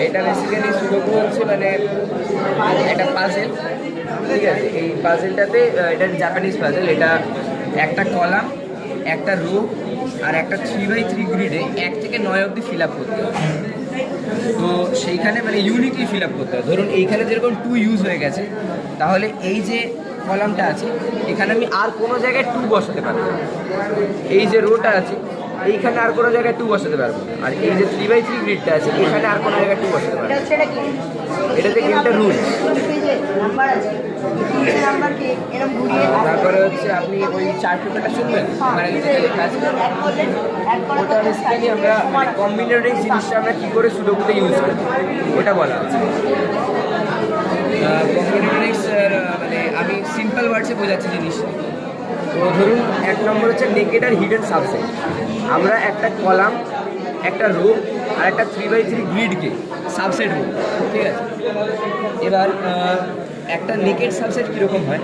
এটা basically sudoku হচ্ছে মানে একটা পাজেল, ঠিক আছে। এই পাজেলটাতে এটা জাপানিজ পাজেল, এটা একটা কলাম, একটা রো আর একটা 3x3 গ্রিডে 1 থেকে 9 অবধি ফিল আপ করতে হবে। তো সেইখানে মানে ইউনিকলি ফিল আপ করতে হবে। ধরুন এইখানে যেরকম 2 ইউজ হয়ে গেছে, তাহলে এই যে কলামটা আছে এখানে আমি আর কোনো জায়গায় 2 বসাতে পারবো না। এই যে রোটা আছে এইখানে আর কোনো জায়গায় 2 বসাতে পারবো না। আর এই যে 3x3 গ্রিডটা আছে এখানে আর কোনো জায়গায় 2 বসাতে পারবো না। এটাতে গেমটা রুল। তারপরে হচ্ছে আপনি ওই চার্ট পেপারটা শুনবেন, মানে লেখা আছে ওটা বেসিক্যালি আমরা মানে কম্বিনেটরিং জিনিসটা আমরা কী করে সুডোকুতে ইউজ করি ওটা বলা আছে। কম্বিনেটরিক্স মানে আমি সিম্পল ওয়ার্ডসে বোঝাচ্ছি জিনিস। তো ধরুন 1 নম্বর হচ্ছে নেকেড আর হিডেন সাবসেট। আমরা একটা কলাম, একটা রো আর একটা 3x3 গ্রিডকে সাবসেট বলি, ঠিক আছে। এবার একটা নেকেড সাবসেট কীরকম হয়,